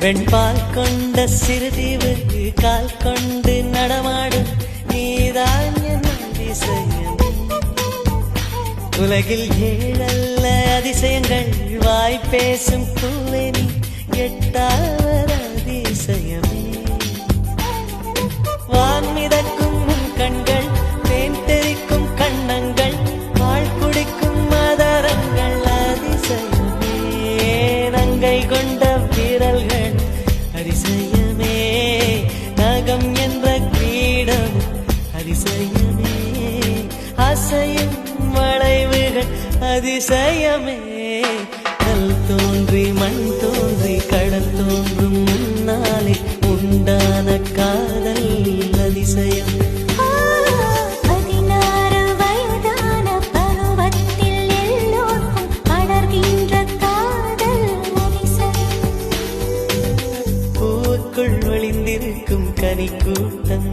வெண்பால் கொண்ட சிறுதீவு கால் கொண்டு நடமாடும் நீதான் என் அதிசயம். உலகில் ஏழல்ல அதிசயங்கள் வாய் பேசும் பூவெனி எட்டாவது அதிசயமே. வான்மிதக்கும் உன் கண்கள், தேன் தெரிக்கும் கண்ணங்கள், வாழ் குடிக்கும் மதரங்கள் அதிசயமே. நங்கை கொண்ட வீரல்கள் அதிசயமே. நகம் என்ற கிரீடம் அதிசயமே. அசையும் வளைவுகள் அதிசயமே. கல் தோன்றி மண் தோன்றி கடல் தோன்றும் முன்னாலே உண்டான காதல் அதிசயம். 16 வயதான பருவத்தில் எல்லோருக்கும் படர்கின்ற காதல் அதிசயம். பூவுக்குள் ஒளிந்திருக்கும் கனி கூட்டம்